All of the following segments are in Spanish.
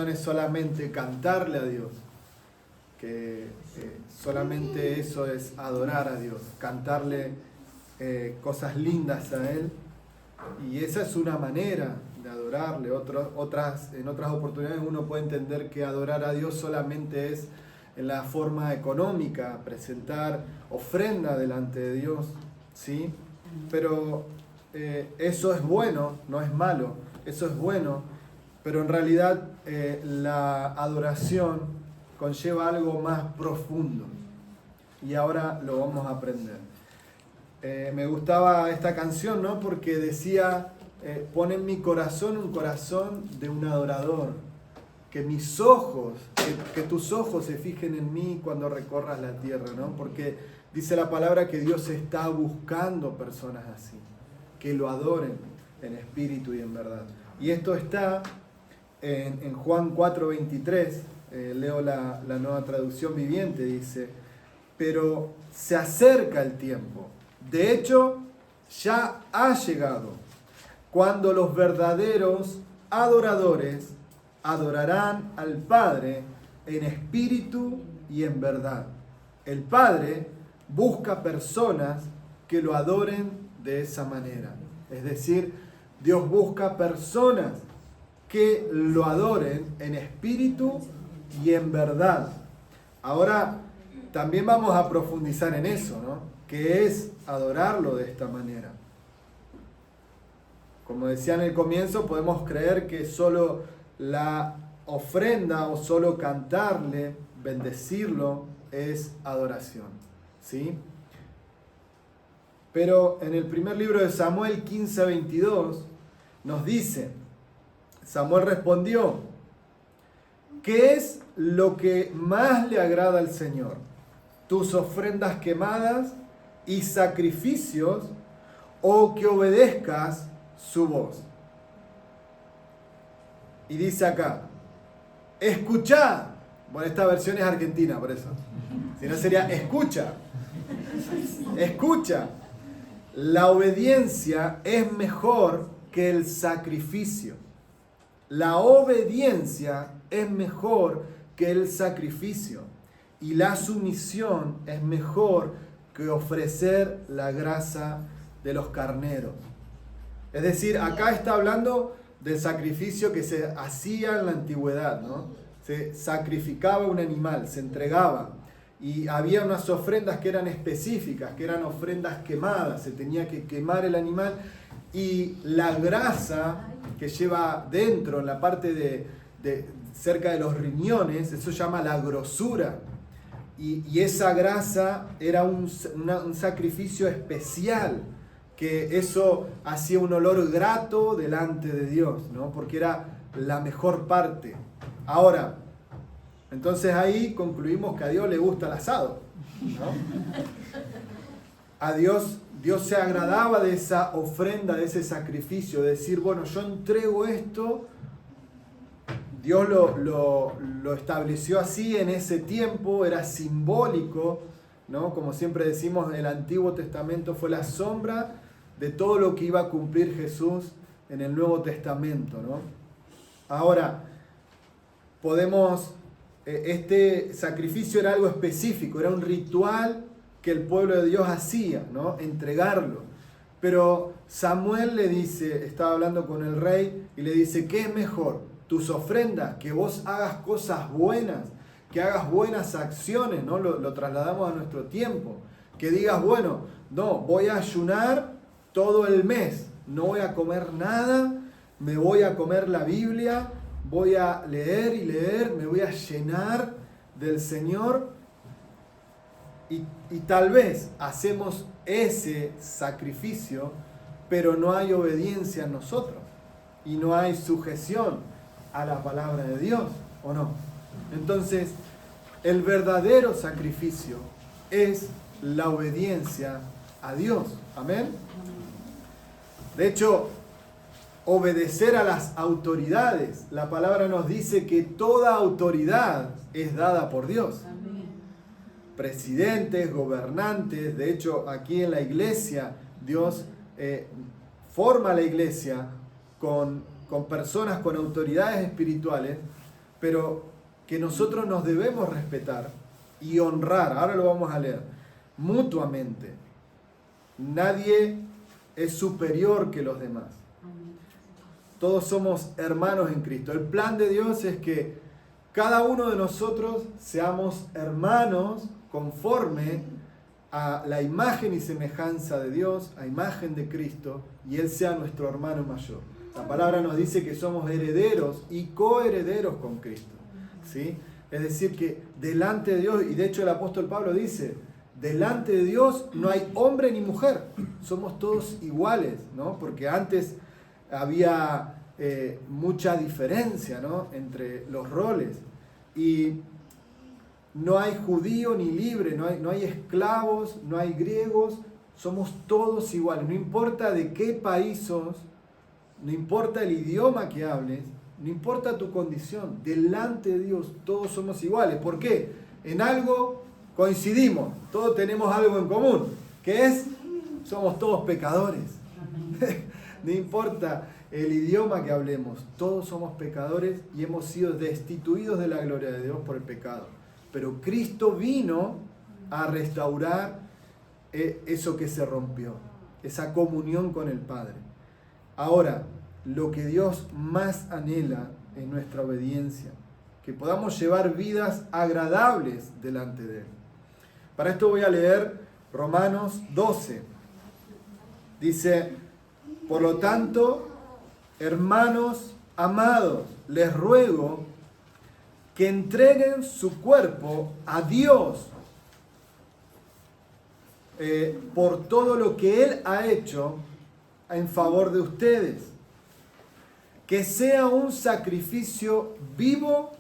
Es solamente cantarle a Dios, que solamente eso es adorar a Dios, cantarle cosas lindas a Él, y esa es una manera de adorarle. En otras oportunidades uno puede entender que adorar a Dios solamente es en la forma económica, presentar ofrenda delante de Dios, ¿sí? Pero eso es bueno, no es malo, eso es bueno. Pero en realidad la adoración conlleva algo más profundo. Y ahora lo vamos a aprender. Me gustaba esta canción, ¿no? Porque decía, pon en mi corazón un corazón de un adorador. Que mis ojos, que tus ojos se fijen en mí cuando recorras la tierra, ¿no? Porque dice la palabra que Dios está buscando personas así. Que lo adoren en espíritu y en verdad. Y esto está en Juan 4:23, leo la Nueva Traducción Viviente, dice: pero se acerca el tiempo, de hecho ya ha llegado, cuando los verdaderos adoradores adorarán al Padre en espíritu y en verdad. El Padre busca personas que lo adoren de esa manera. Es decir, Dios busca personas que lo adoren en espíritu y en verdad. Ahora, también vamos a profundizar en eso, ¿no? ¿Qué es adorarlo de esta manera? Como decía en el comienzo, podemos creer que solo la ofrenda o solo cantarle, bendecirlo, es adoración, ¿sí? Pero en el primer libro de Samuel 15:22 nos dice: Samuel respondió, ¿qué es lo que más le agrada al Señor? ¿Tus ofrendas quemadas y sacrificios, o que obedezcas su voz? Y dice acá, escuchad. Bueno, esta versión es argentina, por eso. Si no sería escucha. Escucha. La obediencia es mejor que el sacrificio. La obediencia es mejor que el sacrificio, y la sumisión es mejor que ofrecer la grasa de los carneros. Es decir, acá está hablando del sacrificio que se hacía en la antigüedad, ¿no? Se sacrificaba un animal, se entregaba, y había unas ofrendas que eran específicas, que eran ofrendas quemadas, se tenía que quemar el animal, y la grasa que lleva dentro, en la parte de cerca de los riñones, eso se llama la grosura. Y esa grasa era un sacrificio especial, que eso hacía un olor grato delante de Dios, ¿no? Porque era la mejor parte. Ahora, entonces ahí concluimos que a Dios le gusta el asado, ¿no? A Dios se agradaba de esa ofrenda, de ese sacrificio, de decir, bueno, yo entrego esto. Dios lo estableció así en ese tiempo, era simbólico, ¿no? Como siempre decimos, el Antiguo Testamento fue la sombra de todo lo que iba a cumplir Jesús en el Nuevo Testamento, ¿no? Ahora, este sacrificio era algo específico, era un ritual que el pueblo de Dios hacía, ¿no? Entregarlo. Pero Samuel le dice, estaba hablando con el rey, y le dice, ¿qué es mejor? Tus ofrendas, que vos hagas cosas buenas, que hagas buenas acciones, ¿no? Lo trasladamos a nuestro tiempo. Que digas, bueno, no, voy a ayunar todo el mes, no voy a comer nada, me voy a comer la Biblia, voy a leer y leer, me voy a llenar del Señor. Y tal vez hacemos ese sacrificio, pero no hay obediencia en nosotros. Y no hay sujeción a la palabra de Dios, ¿o no? Entonces, el verdadero sacrificio es la obediencia a Dios. ¿Amén? De hecho, obedecer a las autoridades. La palabra nos dice que toda autoridad es dada por Dios. Presidentes, gobernantes. De hecho, aquí en la iglesia, Dios forma la iglesia con personas, con autoridades espirituales, pero que nosotros nos debemos respetar y honrar. Ahora lo vamos a leer. Mutuamente. Nadie es superior que los demás. Todos somos hermanos en Cristo. El plan de Dios es que cada uno de nosotros seamos hermanos conforme a la imagen y semejanza de Dios, a imagen de Cristo, y Él sea nuestro hermano mayor. La palabra nos dice que somos herederos y coherederos con Cristo, ¿sí? Es decir, que delante de Dios, y de hecho el apóstol Pablo dice, delante de Dios no hay hombre ni mujer, somos todos iguales, ¿no? Porque antes había mucha diferencia, ¿no?, entre los roles, y no hay judío ni libre, no hay esclavos, no hay griegos, somos todos iguales, no importa de qué país sos, no importa el idioma que hables, no importa tu condición, delante de Dios todos somos iguales. ¿Por qué? En algo coincidimos, todos tenemos algo en común, que es, somos todos pecadores. No importa el idioma que hablemos, todos somos pecadores y hemos sido destituidos de la gloria de Dios por el pecado. Pero Cristo vino a restaurar eso que se rompió, esa comunión con el Padre. Ahora, lo que Dios más anhela es nuestra obediencia, que podamos llevar vidas agradables delante de Él. Para esto voy a leer Romanos 12. Dice, por lo tanto, hermanos amados, les ruego que entreguen su cuerpo a Dios por todo lo que Él ha hecho en favor de ustedes. Que sea un sacrificio vivo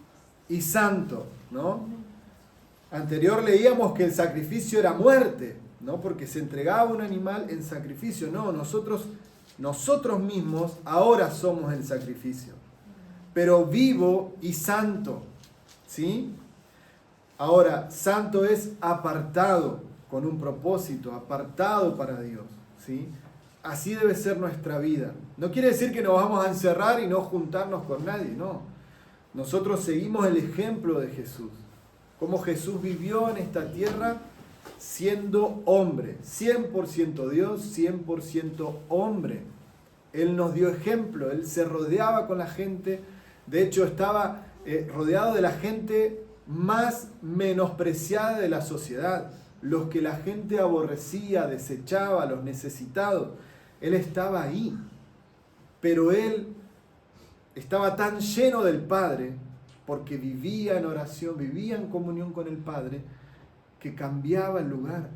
y santo, ¿no? Anterior leíamos que el sacrificio era muerte, ¿no? Porque se entregaba un animal en sacrificio. No, nosotros mismos ahora somos el sacrificio, pero vivo y santo, ¿sí? Ahora, santo es apartado con un propósito, apartado para Dios, ¿sí? Así debe ser nuestra vida. No quiere decir que nos vamos a encerrar y no juntarnos con nadie, no. Nosotros seguimos el ejemplo de Jesús, cómo Jesús vivió en esta tierra siendo hombre, 100% Dios, 100% hombre. Él nos dio ejemplo, Él se rodeaba con la gente, de hecho estaba rodeado de la gente más menospreciada de la sociedad, los que la gente aborrecía, desechaba, los necesitados. Él estaba ahí, pero Él estaba tan lleno del Padre, porque vivía en oración, vivía en comunión con el Padre, que cambiaba el lugar.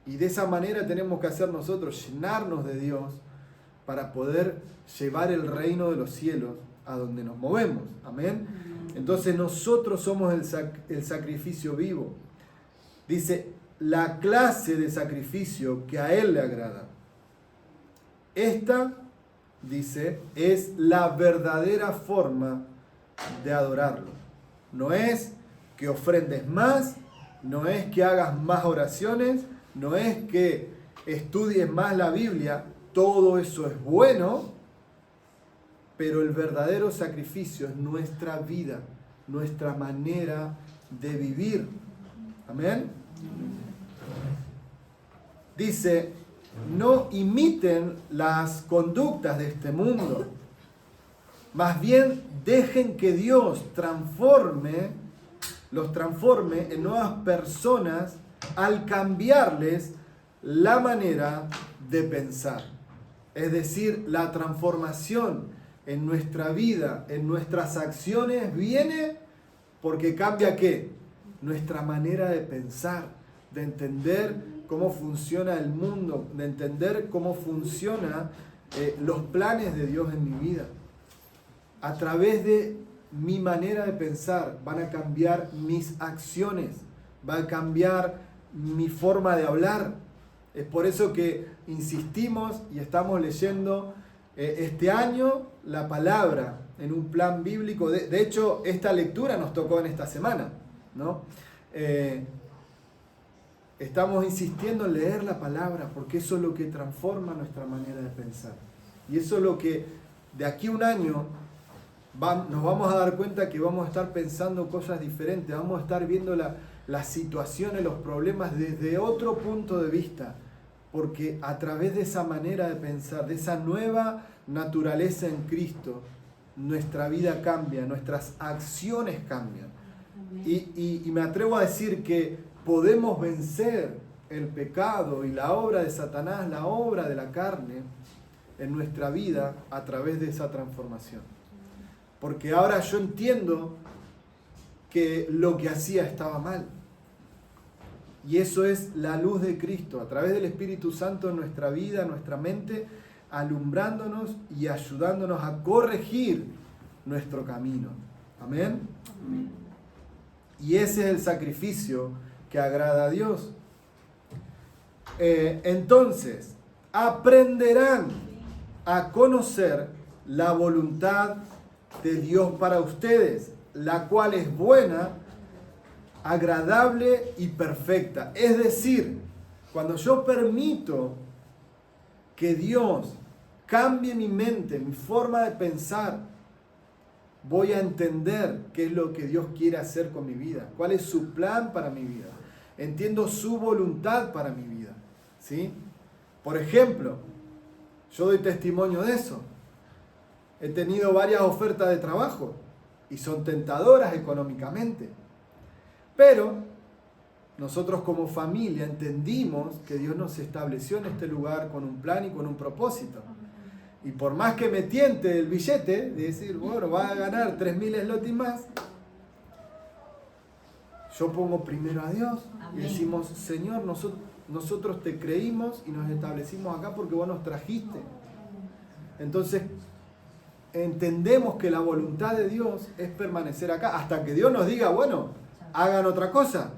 Y de esa manera tenemos que hacer nosotros, llenarnos de Dios para poder llevar el reino de los cielos a donde nos movemos. Amén. Entonces nosotros somos el sacrificio vivo. Dice, la clase de sacrificio que a Él le agrada. Esta, dice, es la verdadera forma de adorarlo. No es que ofrendes más, no es que hagas más oraciones, no es que estudies más la Biblia, todo eso es bueno, pero el verdadero sacrificio es nuestra vida, nuestra manera de vivir. Amén. Dice, no imiten las conductas de este mundo, más bien dejen que Dios los transforme en nuevas personas al cambiarles la manera de pensar. Es decir, la transformación en nuestra vida, en nuestras acciones, viene porque cambia ¿qué? Nuestra manera de pensar, de entender cómo funciona el mundo, de entender cómo funcionan los planes de Dios en mi vida. A través de mi manera de pensar van a cambiar mis acciones, va a cambiar mi forma de hablar. Es por eso que insistimos y estamos leyendo este año la palabra en un plan bíblico. De hecho, esta lectura nos tocó en esta semana, ¿no? Estamos insistiendo en leer la palabra porque eso es lo que transforma nuestra manera de pensar. Y eso es lo que de aquí a un año nos vamos a dar cuenta que vamos a estar pensando cosas diferentes, vamos a estar viendo las situaciones, los problemas desde otro punto de vista, porque a través de esa manera de pensar, de esa nueva naturaleza en Cristo, nuestra vida cambia, nuestras acciones cambian. Y me atrevo a decir que podemos vencer el pecado y la obra de Satanás, la obra de la carne en nuestra vida a través de esa transformación. Porque ahora yo entiendo que lo que hacía estaba mal. Y eso es la luz de Cristo, a través del Espíritu Santo en nuestra vida, en nuestra mente, alumbrándonos y ayudándonos a corregir nuestro camino. Amén. Y ese es el sacrificio que agrada a Dios. Entonces, aprenderán a conocer la voluntad de Dios para ustedes, la cual es buena, agradable y perfecta. Es decir, cuando yo permito que Dios cambie mi mente, mi forma de pensar, voy a entender qué es lo que Dios quiere hacer con mi vida, cuál es su plan para mi vida. Entiendo su voluntad para mi vida, ¿sí? Por ejemplo, yo doy testimonio de eso. He tenido varias ofertas de trabajo y son tentadoras económicamente. Pero nosotros como familia entendimos que Dios nos estableció en este lugar con un plan y con un propósito. Y por más que me tiente el billete, de decir, bueno, va a ganar 3.000 slotis más, yo pongo primero a Dios. Amén. Y decimos, Señor, nosotros te creímos y nos establecimos acá porque vos nos trajiste. Entonces, entendemos que la voluntad de Dios es permanecer acá hasta que Dios nos diga, bueno, hagan otra cosa,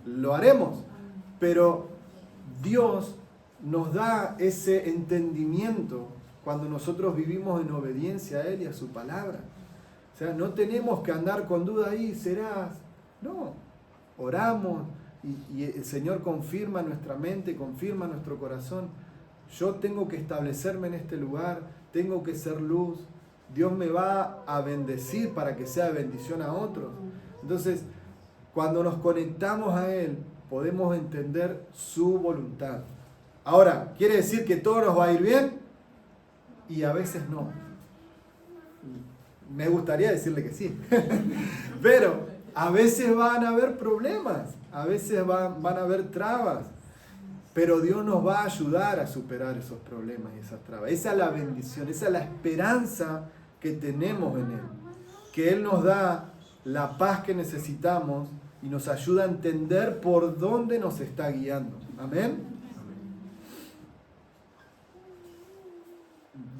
lo haremos. Pero Dios nos da ese entendimiento cuando nosotros vivimos en obediencia a Él y a su palabra. O sea, no tenemos que andar con duda ahí, serás. No, oramos y el Señor confirma nuestra mente, confirma nuestro corazón. Yo tengo que establecerme en este lugar, tengo que ser luz. Dios me va a bendecir para que sea de bendición a otros. Entonces, cuando nos conectamos a Él, podemos entender su voluntad. Ahora, ¿quiere decir que todo nos va a ir bien? Y a veces no. Me gustaría decirle que sí. Pero a veces van a haber problemas, a veces van a haber trabas. Pero Dios nos va a ayudar a superar esos problemas y esas trabas. Esa es la bendición, esa es la esperanza que tenemos en Él. Que Él nos da la paz que necesitamos y nos ayuda a entender por dónde nos está guiando. Amén.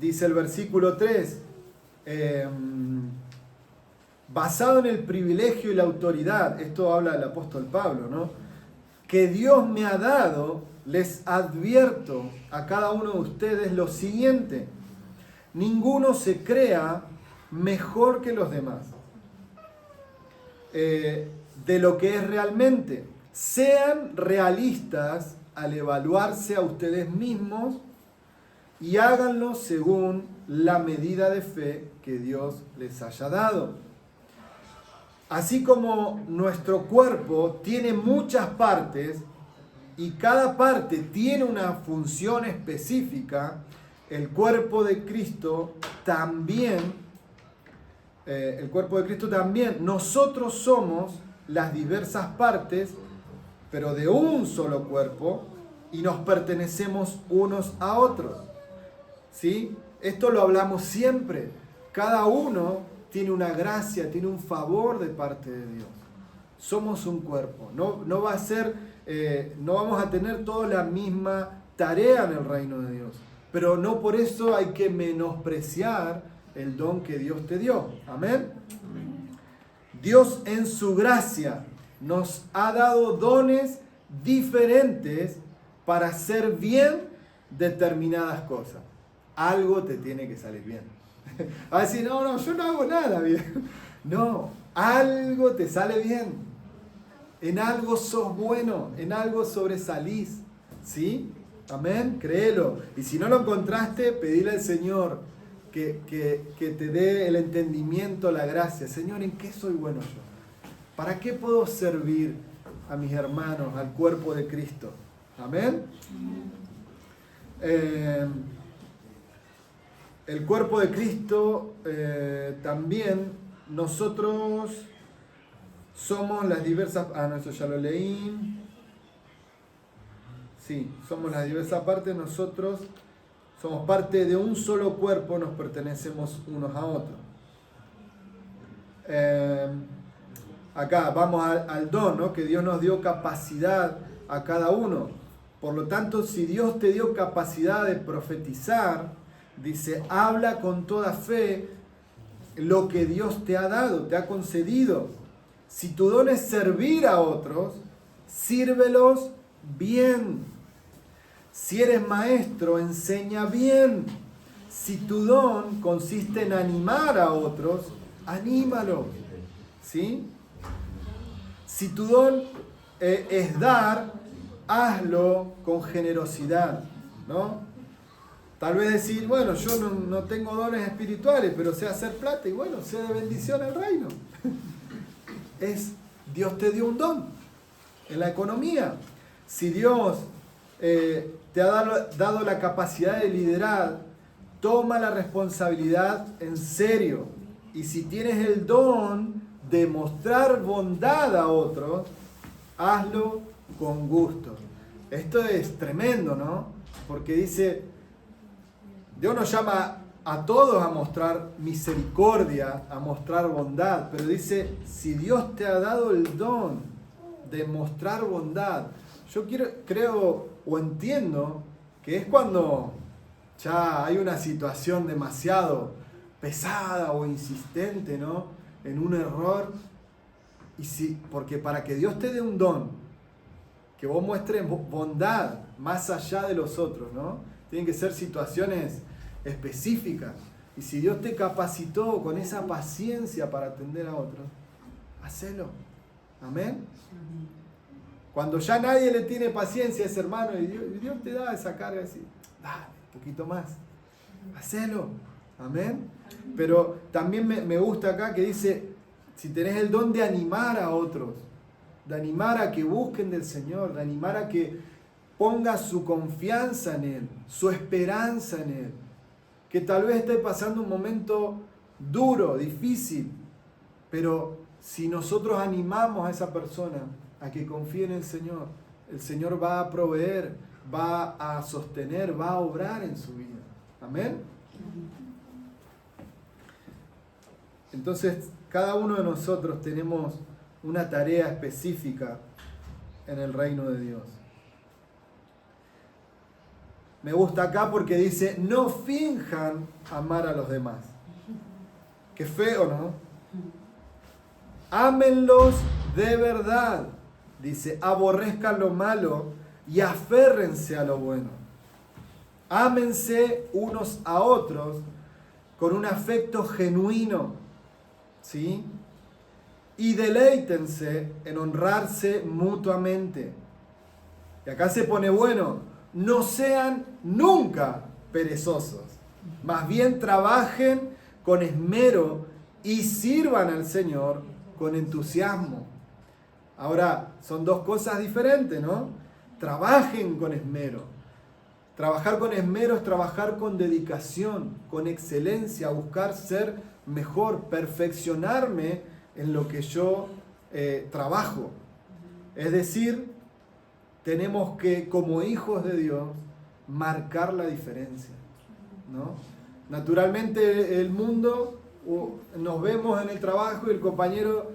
Dice el versículo 3, basado en el privilegio y la autoridad, esto habla del apóstol Pablo, ¿no? Que Dios me ha dado, les advierto a cada uno de ustedes lo siguiente: ninguno se crea mejor que los demás de lo que es realmente. Sean realistas al evaluarse a ustedes mismos y háganlo según la medida de fe que Dios les haya dado. Así como nuestro cuerpo tiene muchas partes y cada parte tiene una función específica, el cuerpo de Cristo también, nosotros somos las diversas partes, pero de un solo cuerpo, y nos pertenecemos unos a otros. ¿Sí? Esto lo hablamos siempre. Cada uno tiene una gracia, tiene un favor de parte de Dios. Somos un cuerpo. No vamos a tener toda la misma tarea en el reino de Dios. Pero no por eso hay que menospreciar el don que Dios te dio. Amén. Dios en su gracia nos ha dado dones diferentes para hacer bien determinadas cosas. Algo te tiene que salir bien. A decir, no, yo no hago nada bien. No, algo te sale bien. En algo sos bueno, en algo sobresalís. ¿Sí? Amén, créelo. Y si no lo encontraste, pedile al Señor que te dé el entendimiento, la gracia. Señor, ¿en qué soy bueno yo? ¿Para qué puedo servir a mis hermanos, al cuerpo de Cristo? Amén. El cuerpo de Cristo también nosotros somos las diversas... no, eso ya lo leí. Sí, somos las diversas partes, nosotros somos parte de un solo cuerpo, nos pertenecemos unos a otros. Acá vamos al don, ¿no? Que Dios nos dio capacidad a cada uno. Por lo tanto, si Dios te dio capacidad de profetizar, dice, habla con toda fe lo que Dios te ha dado, te ha concedido. Si tu don es servir a otros, sírvelos bien. Si eres maestro, enseña bien. Si tu don consiste en animar a otros, anímalos. ¿Sí? Si tu don es dar, hazlo con generosidad, ¿no? Tal vez decir, bueno, yo no tengo dones espirituales, pero sé hacer plata y bueno, sé de bendición el reino. Dios te dio un don en la economía. Si Dios te ha dado la capacidad de liderar, toma la responsabilidad en serio. Y si tienes el don de mostrar bondad a otros, hazlo con gusto. Esto es tremendo, ¿no? Porque dice, Dios nos llama a todos a mostrar misericordia, a mostrar bondad, pero dice, si Dios te ha dado el don de mostrar bondad, yo creo o entiendo que es cuando ya hay una situación demasiado pesada o insistente, ¿no? En un error, porque para que Dios te dé un don, que vos muestres bondad más allá de los otros, ¿no? Tienen que ser situaciones específicas. Y si Dios te capacitó con esa paciencia para atender a otros, hacelo. Amén. Cuando ya nadie le tiene paciencia a ese hermano y Dios te da esa carga, así, dale, un poquito más. Hacelo. Amén. Pero también me gusta acá que dice, si tenés el don de animar a otros, de animar a que busquen del Señor, de animar a que ponga su confianza en Él, su esperanza en Él, que tal vez esté pasando un momento duro, difícil, pero si nosotros animamos a esa persona a que confíe en el Señor va a proveer, va a sostener, va a obrar en su vida. Amén. Entonces, cada uno de nosotros tenemos una tarea específica en el reino de Dios. Me gusta acá porque dice, no finjan amar a los demás. Qué feo, ¿no? Ámenlos de verdad. Dice, aborrezcan lo malo y aférrense a lo bueno. Ámense unos a otros con un afecto genuino, ¿sí? Y deleítense en honrarse mutuamente. Y acá se pone bueno. No sean nunca perezosos, más bien trabajen con esmero y sirvan al Señor con entusiasmo. Ahora, son dos cosas diferentes, ¿no? Trabajen con esmero. Trabajar con esmero es trabajar con dedicación, con excelencia, buscar ser mejor, perfeccionarme en lo que yo trabajo. Es decir, tenemos que, como hijos de Dios, marcar la diferencia, ¿no? Naturalmente el mundo, nos vemos en el trabajo y el compañero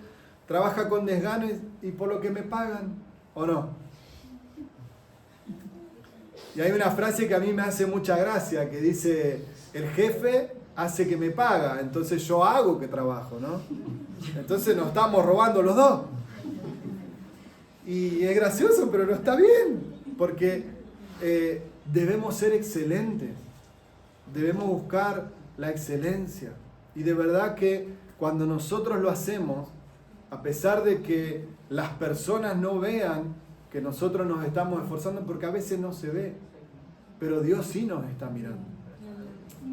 trabaja con desganes y por lo que me pagan, ¿o no? Y hay una frase que a mí me hace mucha gracia, que dice, el jefe hace que me paga, entonces yo hago que trabajo, ¿no? Entonces nos estamos robando los dos. Y es gracioso, pero no está bien, porque debemos ser excelentes, debemos buscar la excelencia. Y de verdad que cuando nosotros lo hacemos, a pesar de que las personas no vean que nosotros nos estamos esforzando, porque a veces no se ve, pero Dios sí nos está mirando.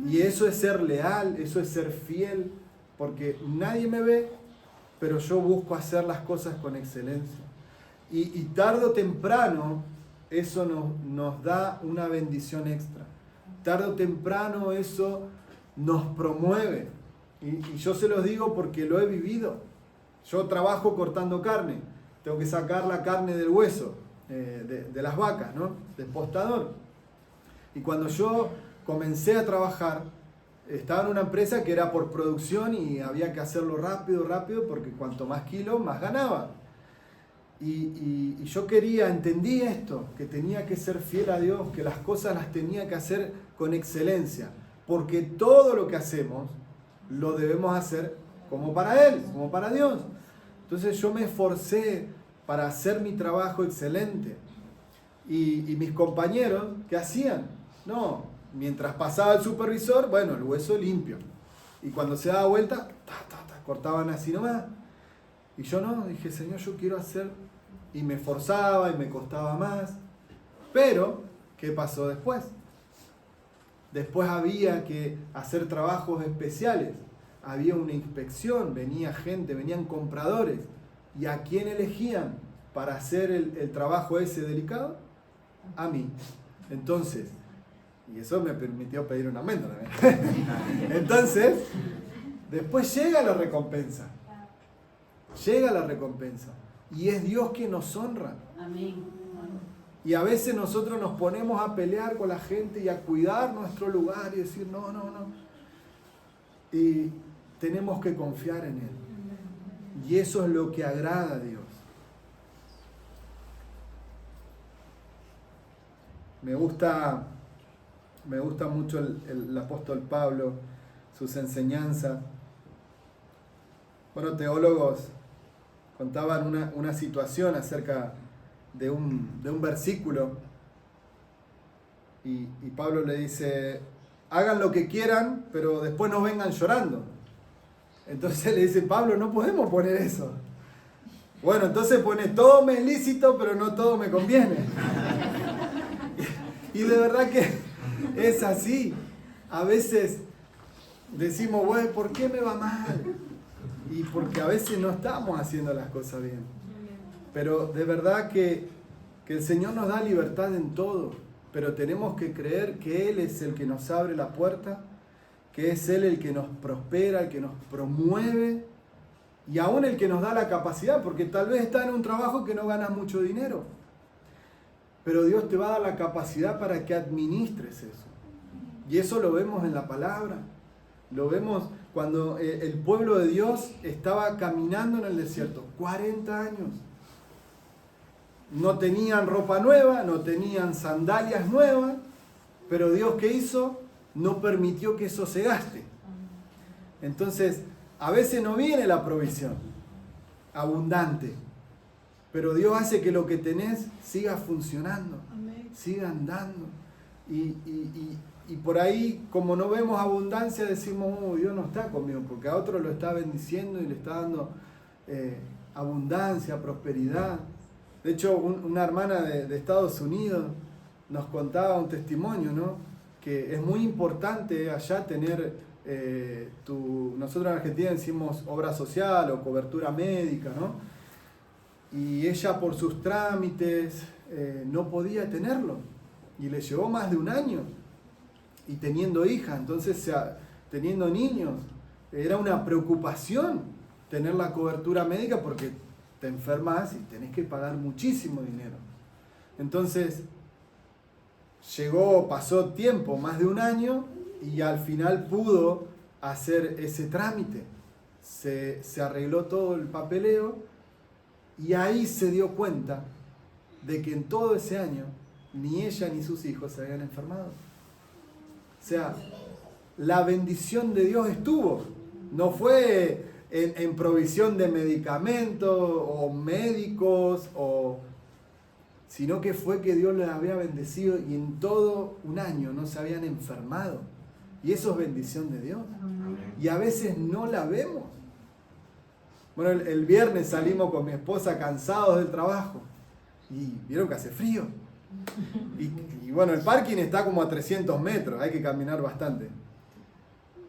Y eso es ser leal, eso es ser fiel, porque nadie me ve, pero yo busco hacer las cosas con excelencia. Y tarde o temprano eso nos da una bendición extra. Tarde o temprano eso nos promueve. Y yo se los digo porque lo he vivido. Yo trabajo cortando carne. Tengo que sacar la carne del hueso, de las vacas, ¿no? Del postador. Y cuando yo comencé a trabajar, estaba en una empresa que era por producción y había que hacerlo rápido, porque cuanto más kilos, más ganaba. Y yo entendí esto, que tenía que ser fiel a Dios, que las cosas las tenía que hacer con excelencia, porque todo lo que hacemos lo debemos hacer como para Él, como para Dios. Entonces yo me esforcé para hacer mi trabajo excelente. Y mis compañeros, ¿qué hacían? No, mientras pasaba el supervisor, bueno, el hueso limpio. Y cuando se daba vuelta, cortaban así nomás. Y yo no, dije, Señor, yo quiero hacer. Y me esforzaba y me costaba más. Pero, ¿qué pasó después? Después había que hacer trabajos especiales. Había una inspección, venía gente, venían compradores. ¿Y a quién elegían para hacer el trabajo ese delicado? A mí. Entonces, y eso me permitió pedir un aumento también. Entonces, después llega la recompensa. Llega la recompensa. Y es Dios quien nos honra. Amén. Y a veces nosotros nos ponemos a pelear con la gente y a cuidar nuestro lugar y decir, no. Y tenemos que confiar en Él. Y eso es lo que agrada a Dios. Me gusta mucho el apóstol Pablo, sus enseñanzas. Bueno, teólogos contaban una situación acerca de un versículo y Pablo le dice, hagan lo que quieran, pero después no vengan llorando. Entonces le dice, Pablo, no podemos poner eso. Bueno, entonces pone, todo me es lícito, pero no todo me conviene. Y de verdad que es así. A veces decimos, bueno, ¿por qué me va mal? Y porque a veces no estamos haciendo las cosas bien. Pero de verdad que el Señor nos da libertad en todo. Pero tenemos que creer que Él es el que nos abre la puerta, que es Él el que nos prospera, el que nos promueve, y aún el que nos da la capacidad, porque tal vez estás en un trabajo que no ganas mucho dinero. Pero Dios te va a dar la capacidad para que administres eso. Y eso lo vemos en la palabra. Lo vemos cuando el pueblo de Dios estaba caminando en el desierto, 40 años. No tenían ropa nueva, no tenían sandalias nuevas, pero Dios, ¿qué hizo? No permitió que eso se gaste. Entonces, a veces no viene la provisión abundante, pero Dios hace que lo que tenés siga funcionando, siga andando. Y por ahí, como no vemos abundancia, decimos, Dios no está conmigo, porque a otro lo está bendiciendo y le está dando abundancia, prosperidad. De hecho, una hermana de Estados Unidos nos contaba un testimonio, ¿no? Que es muy importante allá tener, nosotros en Argentina decimos obra social o cobertura médica, ¿no? Y ella por sus trámites no podía tenerlo. Y le llevó más de un año. Y teniendo hija, entonces teniendo niños, era una preocupación tener la cobertura médica porque te enfermas y tenés que pagar muchísimo dinero. Entonces, pasó tiempo, más de un año, y al final pudo hacer ese trámite. Se arregló todo el papeleo y ahí se dio cuenta de que en todo ese año ni ella ni sus hijos se habían enfermado. O sea, la bendición de Dios estuvo. No fue en provisión de medicamentos o médicos, sino que fue que Dios les había bendecido y en todo un año no se habían enfermado. Y eso es bendición de Dios. Y a veces no la vemos. Bueno, el viernes salimos con mi esposa cansados del trabajo y vieron que hace frío. Y bueno, el parking está como a 300 metros, hay que caminar bastante.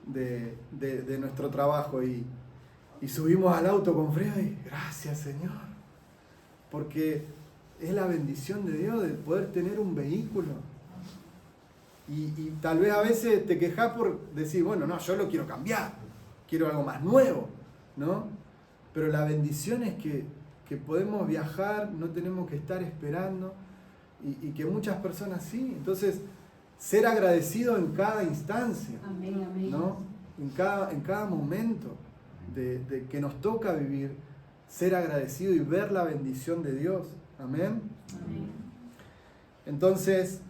de nuestro trabajo y subimos al auto con frío y gracias Señor, porque es la bendición de Dios de poder tener un vehículo. Y tal vez a veces te quejas por decir, bueno, no, yo lo quiero cambiar, quiero algo más nuevo, ¿no? Pero la bendición es que podemos viajar, no tenemos que estar esperando, y que muchas personas sí. Entonces, ser agradecido en cada instancia, ¿no? En cada momento de que nos toca vivir, ser agradecido y ver la bendición de Dios. Amén. Amén. Entonces,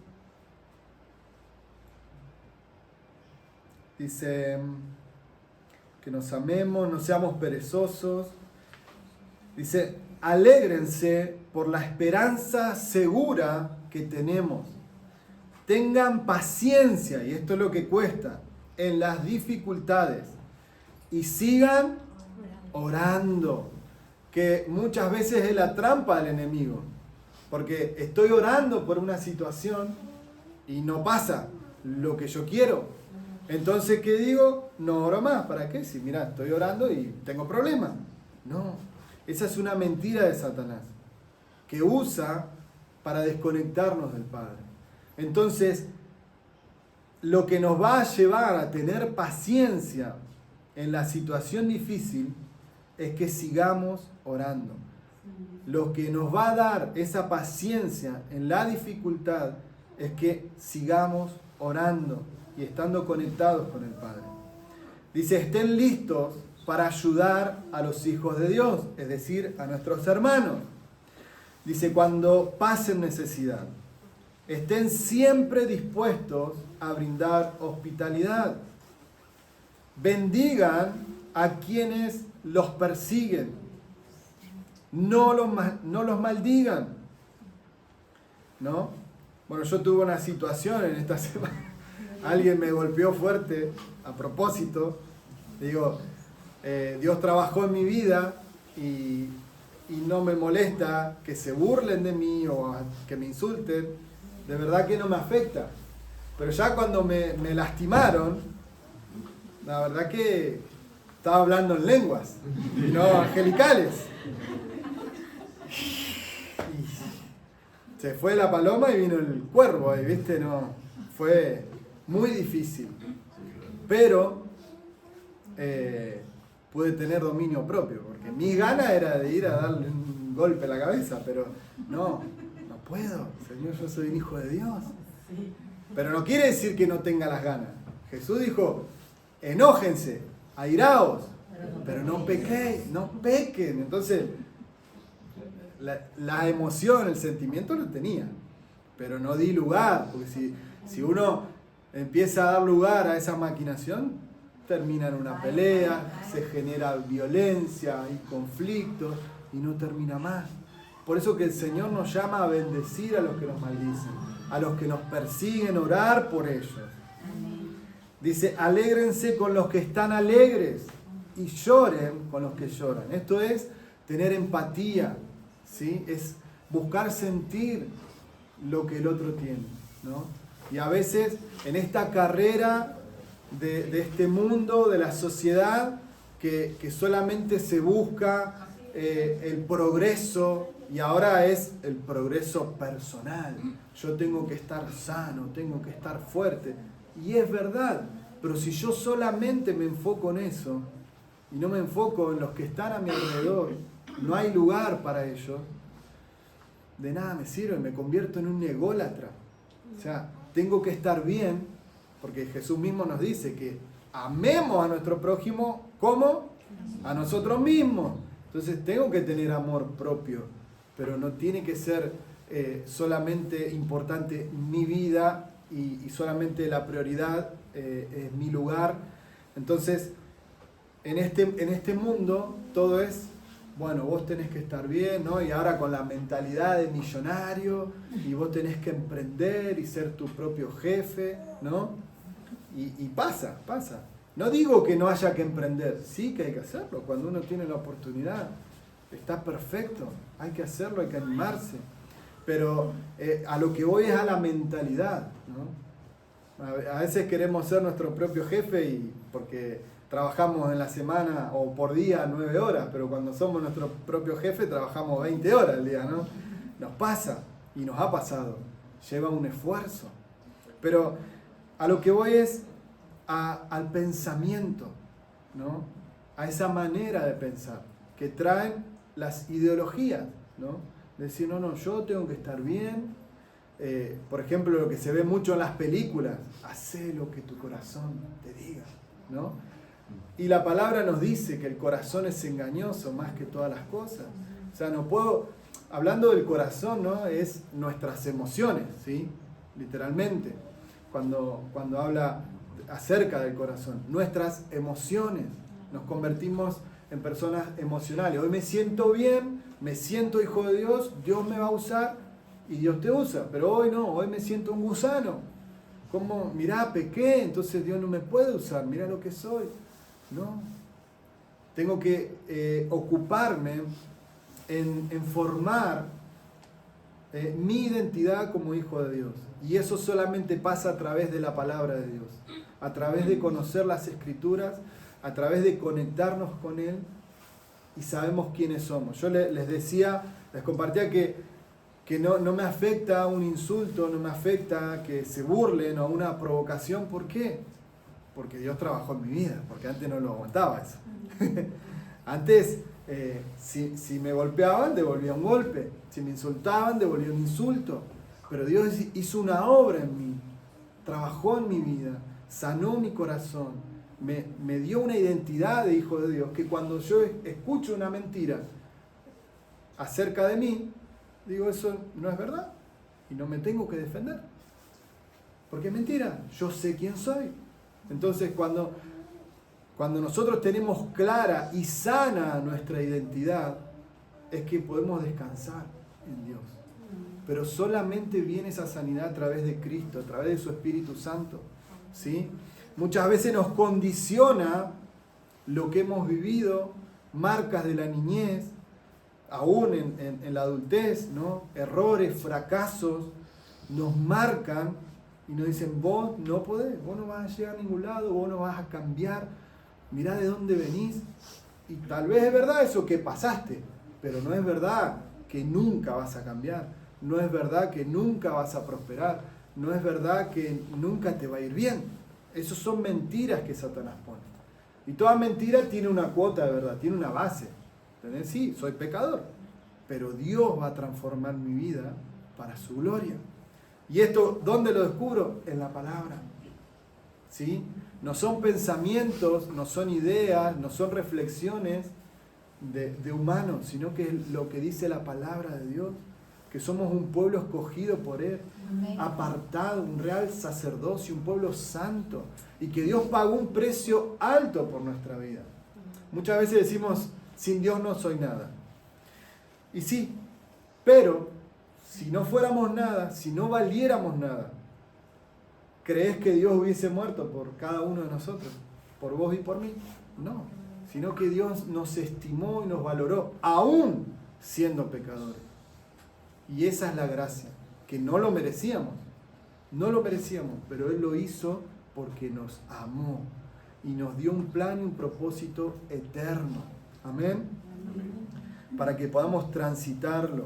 dice que nos amemos, no seamos perezosos. Dice, alégrense por la esperanza segura que tenemos. Tengan paciencia, y esto es lo que cuesta, en las dificultades. Y sigan orando, que muchas veces es la trampa del enemigo. Porque estoy orando por una situación y no pasa lo que yo quiero. Entonces, ¿qué digo? No oro más. ¿Para qué? Si mira, estoy orando y tengo problemas. No, esa es una mentira de Satanás, que usa para desconectarnos del Padre. Entonces, lo que nos va a llevar a tener paciencia en la situación difícil es que sigamos orando. Lo que nos va a dar esa paciencia en la dificultad es que sigamos orando y estando conectados con el Padre. Dice, estén listos para ayudar a los hijos de Dios, es decir, a nuestros hermanos. Dice, cuando pasen necesidad, estén siempre dispuestos a brindar hospitalidad. Bendigan a quienes los persiguen. No los maldigan. ¿No? Bueno, yo tuve una situación en esta semana. Alguien me golpeó fuerte a propósito. Digo, Dios trabajó en mi vida y no me molesta que se burlen de mí o que me insulten. De verdad que no me afecta. Pero ya cuando me lastimaron, la verdad que estaba hablando en lenguas y no angelicales. Y se fue la paloma y vino el cuervo, y viste, no, fue muy difícil. Pero pude tener dominio propio, porque mi gana era de ir a darle un golpe a la cabeza, pero no puedo, Señor, yo soy un hijo de Dios. Pero no quiere decir que no tenga las ganas. Jesús dijo, enójense, airaos, pero no pequéis, no pequen. Entonces, la emoción, el sentimiento lo tenía, pero no di lugar, porque si uno empieza a dar lugar a esa maquinación, termina en una pelea, se genera violencia y conflictos y no termina más. Por eso que el Señor nos llama a bendecir a los que nos maldicen, a los que nos persiguen, orar por ellos. Dice, alégrense con los que están alegres y lloren con los que lloran. Esto es tener empatía, ¿sí? Es buscar sentir lo que el otro tiene, ¿no? Y a veces en esta carrera de este mundo, de la sociedad, que solamente se busca el progreso, y ahora es el progreso personal. Yo tengo que estar sano, tengo que estar fuerte. Y es verdad, pero si yo solamente me enfoco en eso y no me enfoco en los que están a mi alrededor, no hay lugar para ellos, de nada me sirve, me convierto en un ególatra. O sea, tengo que estar bien, porque Jesús mismo nos dice que amemos a nuestro prójimo como a nosotros mismos. Entonces tengo que tener amor propio, pero no tiene que ser solamente importante mi vida y solamente la prioridad es mi lugar. Entonces, en este mundo todo es, bueno, vos tenés que estar bien, ¿no? Y ahora con la mentalidad de millonario, y vos tenés que emprender y ser tu propio jefe, ¿no? Y pasa. No digo que no haya que emprender, sí que hay que hacerlo, cuando uno tiene la oportunidad. Está perfecto, hay que hacerlo, hay que animarse. Pero a lo que voy es a la mentalidad, ¿no? A veces queremos ser nuestro propio jefe y porque trabajamos en la semana o por día 9 horas, pero cuando somos nuestro propio jefe trabajamos 20 horas al día, ¿no? Nos pasa y nos ha pasado. Lleva un esfuerzo. Pero a lo que voy es al pensamiento, ¿no? A esa manera de pensar que traen las ideologías, ¿no? Decir, no, yo tengo que estar bien. Por ejemplo, lo que se ve mucho en las películas, hacé lo que tu corazón te diga, ¿no? Y la palabra nos dice que el corazón es engañoso más que todas las cosas. O sea, no puedo, hablando del corazón, ¿no? Es nuestras emociones, ¿sí? Literalmente, cuando habla acerca del corazón, nuestras emociones, nos convertimos en personas emocionales. Hoy me siento bien, me siento hijo de Dios, Dios me va a usar y Dios te usa, pero hoy no, hoy me siento un gusano. Como, mirá, pequé, entonces Dios no me puede usar, mirá lo que soy. No, tengo que ocuparme en formar mi identidad como hijo de Dios. Y eso solamente pasa a través de la palabra de Dios, a través de conocer las Escrituras, a través de conectarnos con Él y sabemos quiénes somos. Yo les decía, les compartía que no me afecta un insulto, no me afecta que se burlen o una provocación. ¿Por qué? Porque Dios trabajó en mi vida, porque antes no lo aguantaba eso. Antes, si me golpeaban, devolvía un golpe. Si me insultaban, devolvía un insulto. Pero Dios hizo una obra en mí, trabajó en mi vida, sanó mi corazón, me dio una identidad de hijo de Dios, que cuando yo escucho una mentira acerca de mí, digo, eso no es verdad y no me tengo que defender. Porque es mentira, yo sé quién soy. Entonces, cuando nosotros tenemos clara y sana nuestra identidad, es que podemos descansar en Dios. Pero solamente viene esa sanidad a través de Cristo, a través de su Espíritu Santo, ¿sí? Muchas veces nos condiciona lo que hemos vivido, marcas de la niñez, aún en la adultez, ¿no? Errores, fracasos, nos marcan y nos dicen, vos no podés, vos no vas a llegar a ningún lado, vos no vas a cambiar, mirá de dónde venís. Y tal vez es verdad eso que pasaste, pero no es verdad que nunca vas a cambiar, no es verdad que nunca vas a prosperar, no es verdad que nunca te va a ir bien. Esas son mentiras que Satanás pone. Y toda mentira tiene una cuota de verdad, tiene una base. ¿Entendés? Sí, soy pecador, pero Dios va a transformar mi vida para su gloria. ¿Y esto dónde lo descubro? En la palabra. ¿Sí? No son pensamientos, no son ideas, no son reflexiones de humanos, sino que es lo que dice la palabra de Dios, que somos un pueblo escogido por Él, apartado, un real sacerdocio, un pueblo santo, y que Dios pagó un precio alto por nuestra vida. Muchas veces decimos, sin Dios no soy nada. Y sí, pero si no fuéramos nada, si no valiéramos nada, ¿crees que Dios hubiese muerto por cada uno de nosotros? ¿Por vos y por mí? No, sino que Dios nos estimó y nos valoró, aún siendo pecadores. Y esa es la gracia, que no lo merecíamos, pero Él lo hizo porque nos amó y nos dio un plan y un propósito eterno. Amén. Para que podamos transitarlo.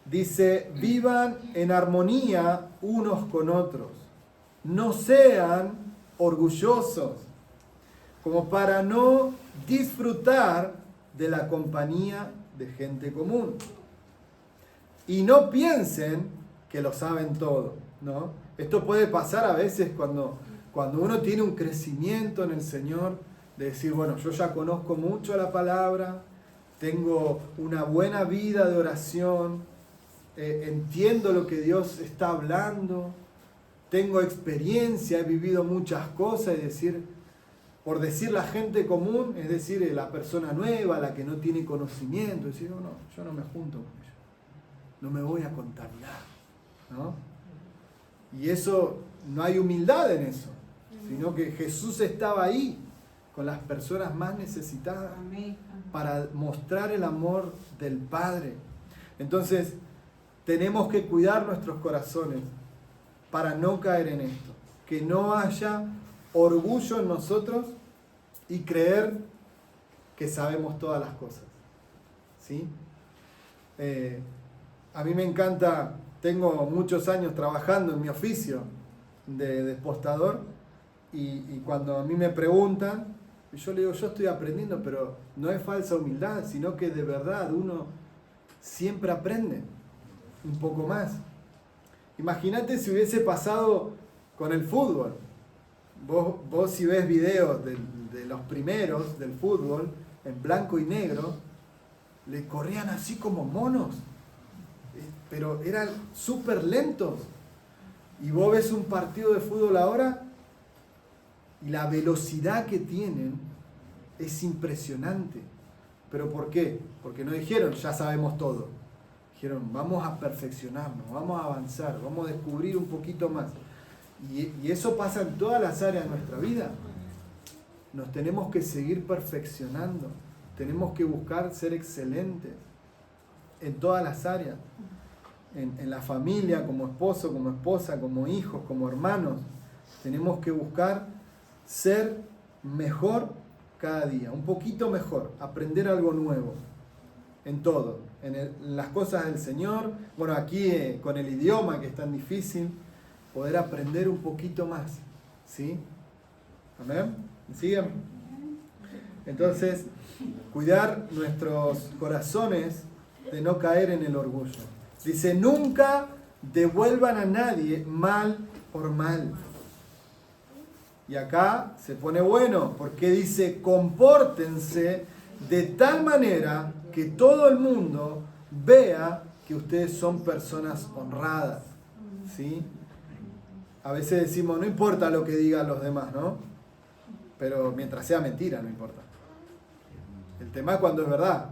Dice, vivan en armonía unos con otros. No sean orgullosos, como para no disfrutar de la compañía de gente común. Y no piensen que lo saben todo, ¿no? Esto puede pasar a veces cuando uno tiene un crecimiento en el Señor, de decir, bueno, yo ya conozco mucho la palabra, tengo una buena vida de oración, entiendo lo que Dios está hablando, tengo experiencia, he vivido muchas cosas, es decir, por decir la gente común, es decir, la persona nueva, la que no tiene conocimiento, es decir, no, yo no me junto con ellos, no me voy a contaminar, ¿no? Y eso, no hay humildad en eso, sino que Jesús estaba ahí con las personas más necesitadas para mostrar el amor del Padre. Entonces, tenemos que cuidar nuestros corazones para no caer en esto. Que no haya orgullo en nosotros y creer que sabemos todas las cosas. ¿Sí? A mí me encanta, tengo muchos años trabajando en mi oficio de despostador y cuando a mí me preguntan, yo le digo, yo estoy aprendiendo, pero no es falsa humildad, sino que de verdad uno siempre aprende un poco más. Imagínate si hubiese pasado con el fútbol. Vos si ves videos de los primeros del fútbol, en blanco y negro, le corrían así como monos, pero eran súper lentos. Y vos ves un partido de fútbol ahora y la velocidad que tienen es impresionante. ¿Pero por qué? Porque no dijeron, ya sabemos todo. Dijeron, vamos a perfeccionarnos, vamos a avanzar, vamos a descubrir un poquito más. Y eso pasa en todas las áreas de nuestra vida. Nos tenemos que seguir perfeccionando. Tenemos que buscar ser excelentes en todas las áreas. En la familia, como esposo, como esposa, como hijos, como hermanos. Tenemos que buscar ser mejor cada día, un poquito mejor, aprender algo nuevo en todo, en las cosas del Señor. Bueno, aquí con el idioma que es tan difícil, poder aprender un poquito más. ¿Sí? ¿Amén? ¿Me siguen? Entonces, cuidar nuestros corazones de no caer en el orgullo. Dice, nunca devuelvan a nadie mal por mal. Y acá se pone bueno, porque dice, compórtense de tal manera que todo el mundo vea que ustedes son personas honradas. ¿Sí? A veces decimos, no importa lo que digan los demás, ¿no? Pero mientras sea mentira, no importa. El tema es cuando es verdad.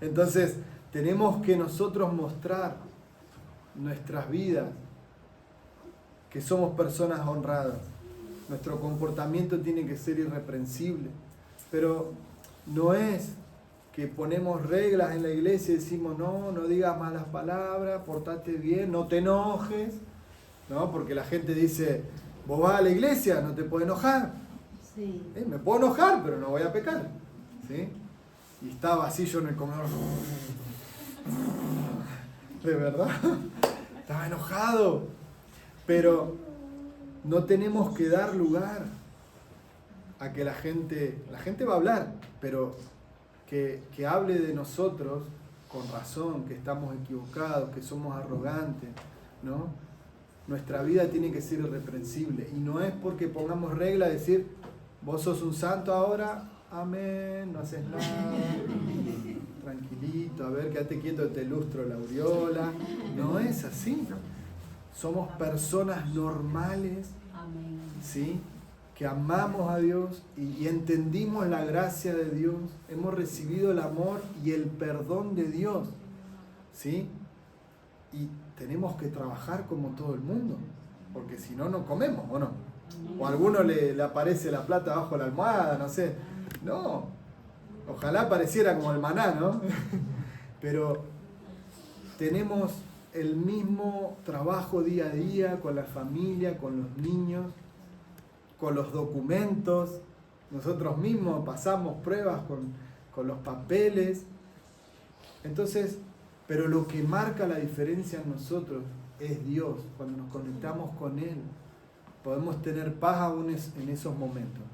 Entonces, tenemos que nosotros mostrar nuestras vidas, que somos personas honradas. Nuestro comportamiento tiene que ser irreprensible. Pero no es que ponemos reglas en la iglesia y decimos, no digas malas palabras, portate bien, no te enojes. ¿No? Porque la gente dice, vos vas a la iglesia, no te puedes enojar. Sí. Me puedo enojar, pero no voy a pecar. ¿Sí? Y estaba así yo en el comedor. De verdad. Estaba enojado. Pero no tenemos que dar lugar a que la gente va a hablar, pero que hable de nosotros con razón, que estamos equivocados, que somos arrogantes, ¿no? Nuestra vida tiene que ser irreprensible. Y no es porque pongamos regla de decir, vos sos un santo ahora, amén, no haces nada, tranquilito, a ver, quédate quieto, te lustro la aureola. No es así. Somos personas normales, ¿sí? Que amamos a Dios y entendimos la gracia de Dios. Hemos recibido el amor y el perdón de Dios, ¿sí? Y tenemos que trabajar como todo el mundo, porque si no, no comemos, ¿o no? O a alguno le aparece la plata bajo la almohada, no sé. No, ojalá pareciera como el maná, ¿no? Pero tenemos el mismo trabajo día a día con la familia, con los niños, con los documentos. Nosotros mismos pasamos pruebas con los papeles. Entonces, pero lo que marca la diferencia en nosotros es Dios. Cuando nos conectamos con Él, podemos tener paz aún en esos momentos.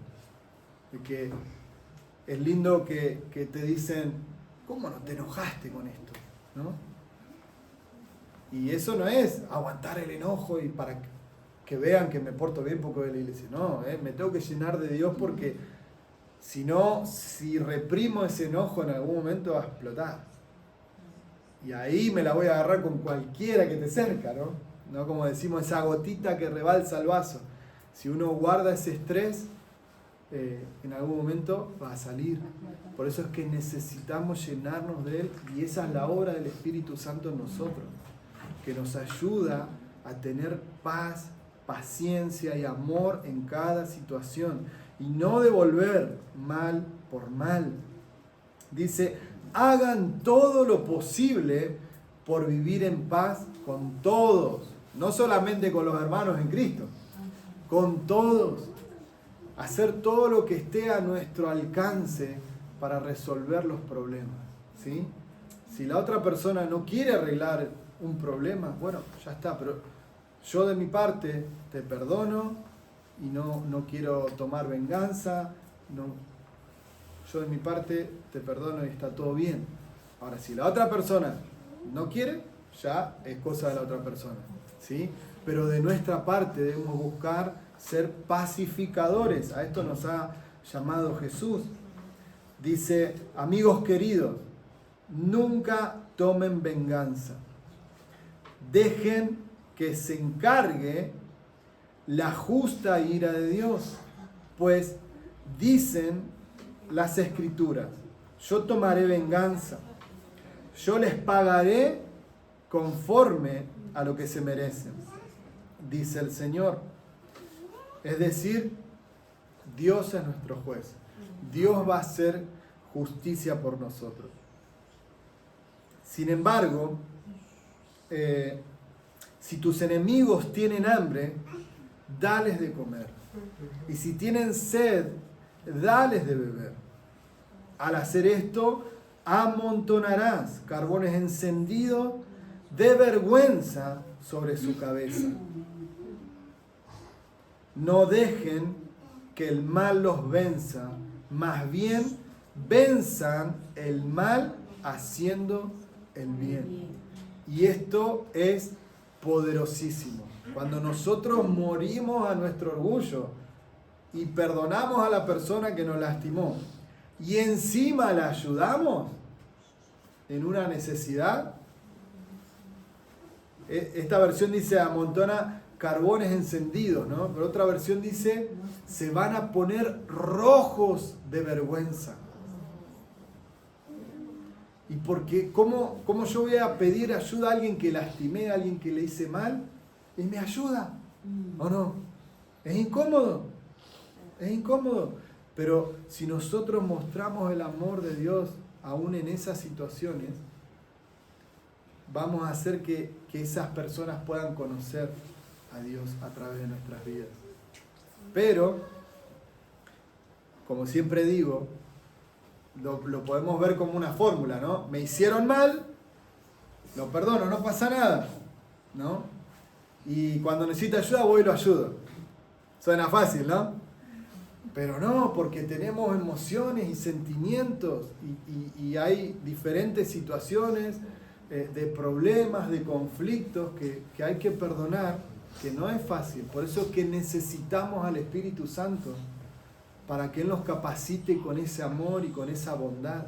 De que es lindo que te dicen, ¿cómo no te enojaste con esto? ¿No? Y eso no es aguantar el enojo y para que vean que me porto bien porque voy a la iglesia. No, me tengo que llenar de Dios porque si no, si reprimo ese enojo en algún momento va a explotar. Y ahí me la voy a agarrar con cualquiera que te cerca, ¿no? ¿No? Como decimos, esa gotita que rebalsa el vaso. Si uno guarda ese estrés, en algún momento va a salir. Por eso es que necesitamos llenarnos de Él y esa es la obra del Espíritu Santo en nosotros, que nos ayuda a tener paz, paciencia y amor en cada situación y no devolver mal por mal. Dice, hagan todo lo posible por vivir en paz con todos. No solamente con los hermanos en Cristo, con todos. Hacer todo lo que esté a nuestro alcance para resolver los problemas, ¿sí? Si la otra persona no quiere arreglar un problema, bueno, ya está, pero yo de mi parte te perdono y no quiero tomar venganza, yo de mi parte te perdono y está todo bien. Ahora, si la otra persona no quiere, ya es cosa de la otra persona, ¿sí? Pero de nuestra parte debemos buscar ser pacificadores. A esto nos ha llamado Jesús. Dice, amigos queridos, nunca tomen venganza. Dejen que se encargue la justa ira de Dios. Pues dicen las Escrituras, yo tomaré venganza, yo les pagaré conforme a lo que se merecen, dice el Señor. Es decir, Dios es nuestro juez. Dios va a hacer justicia por nosotros. Sin embargo, si tus enemigos tienen hambre, dales de comer. Y si tienen sed, dales de beber. Al hacer esto, amontonarás carbones encendidos de vergüenza sobre su cabeza. No dejen que el mal los venza, más bien venzan el mal haciendo el bien. Y esto es poderosísimo. Cuando nosotros morimos a nuestro orgullo y perdonamos a la persona que nos lastimó y encima la ayudamos en una necesidad, esta versión dice amontona carbones encendidos, ¿no? Pero otra versión dice se van a poner rojos de vergüenza. ¿Y porque cómo yo voy a pedir ayuda a alguien que lastimé, a alguien que le hice mal? ¿Y me ayuda? ¿O no? Es incómodo. Es incómodo. Pero si nosotros mostramos el amor de Dios aún en esas situaciones, vamos a hacer que esas personas puedan conocer a Dios a través de nuestras vidas. Pero, como siempre digo, lo podemos ver como una fórmula, ¿no? Me hicieron mal, lo perdono, no pasa nada, ¿no? Y cuando necesita ayuda voy y lo ayudo. Suena fácil, ¿no? Pero no, porque tenemos emociones y sentimientos y hay diferentes situaciones de problemas, de conflictos que hay que perdonar, que no es fácil. Por eso es que necesitamos al Espíritu Santo para que Él nos capacite con ese amor y con esa bondad.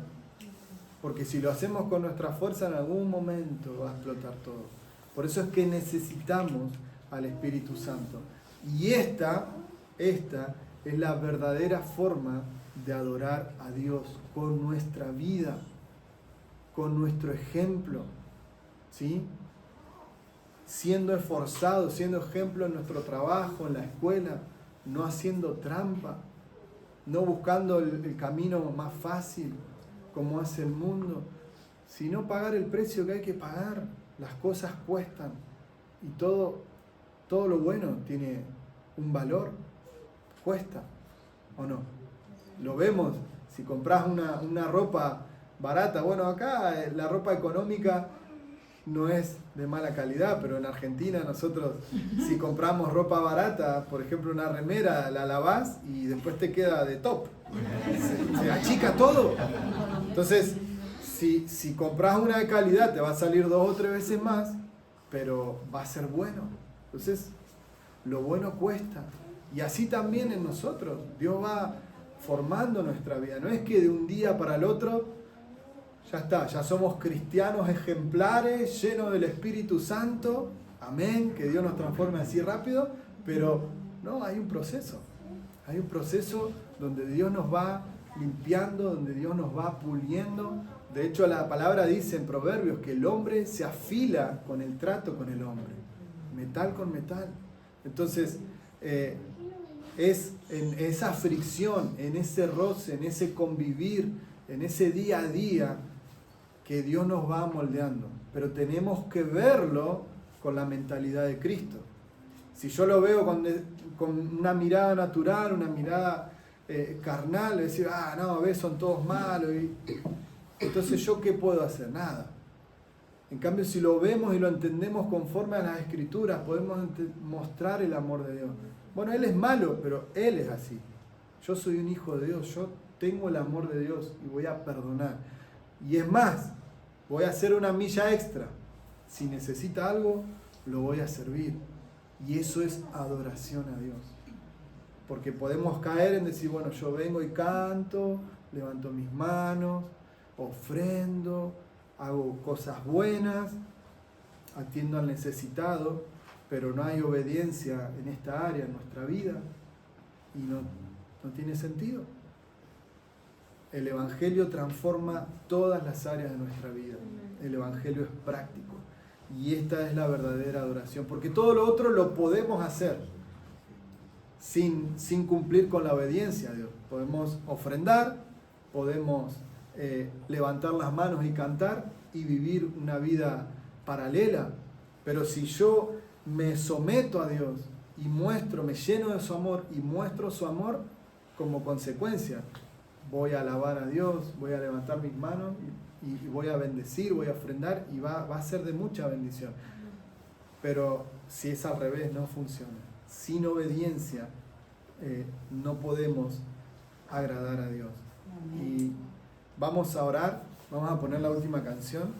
Porque si lo hacemos con nuestra fuerza, en algún momento va a explotar todo. Por eso es que necesitamos al Espíritu Santo. Y esta es la verdadera forma de adorar a Dios, con nuestra vida, con nuestro ejemplo, ¿sí? Siendo esforzados, siendo ejemplo en nuestro trabajo, en la escuela, no haciendo trampa, no buscando el camino más fácil como hace el mundo, sino pagar el precio que hay que pagar. Las cosas cuestan y todo lo bueno tiene un valor, cuesta, ¿o no? Lo vemos, si compras una ropa barata, bueno, acá la ropa económica no es de mala calidad, pero en Argentina nosotros si compramos ropa barata, por ejemplo una remera, la lavás y después te queda de top, se achica todo. Entonces, si compras una de calidad te va a salir 2 o 3 veces más, pero va a ser bueno. Entonces, lo bueno cuesta. Y así también en nosotros, Dios va formando nuestra vida. No es que de un día para el otro ya está, ya somos cristianos ejemplares, llenos del Espíritu Santo, amén, que Dios nos transforme así rápido, pero no, hay un proceso donde Dios nos va limpiando, donde Dios nos va puliendo. De hecho, la palabra dice en Proverbios que el hombre se afila con el trato con el hombre, metal con metal. Entonces, es en esa fricción, en ese roce, en ese convivir, en ese día a día, que Dios nos va moldeando. Pero tenemos que verlo con la mentalidad de Cristo. Si yo lo veo con una mirada natural, una mirada carnal, decir, no, ves, son todos malos. Entonces, ¿yo qué puedo hacer? Nada. En cambio, si lo vemos y lo entendemos conforme a las Escrituras, podemos mostrar el amor de Dios. Bueno, Él es malo, pero Él es así. Yo soy un hijo de Dios, yo tengo el amor de Dios y voy a perdonar. Y es más, voy a hacer una milla extra. Si necesita algo, lo voy a servir. Y eso es adoración a Dios. Porque podemos caer en decir, bueno, yo vengo y canto, levanto mis manos, ofrendo, hago cosas buenas, atiendo al necesitado, pero no hay obediencia en esta área, en nuestra vida, y no tiene sentido. El Evangelio transforma todas las áreas de nuestra vida. El Evangelio es práctico. Y esta es la verdadera adoración, porque todo lo otro lo podemos hacer sin cumplir con la obediencia a Dios. Podemos ofrendar, podemos levantar las manos y cantar y vivir una vida paralela, pero si yo me someto a Dios y me lleno de su amor y muestro su amor, como consecuencia voy a alabar a Dios, voy a levantar mis manos y voy a bendecir, voy a ofrendar y va a ser de mucha bendición. Pero si es al revés, no funciona. Sin obediencia no podemos agradar a Dios. Y vamos a orar, vamos a poner la última canción.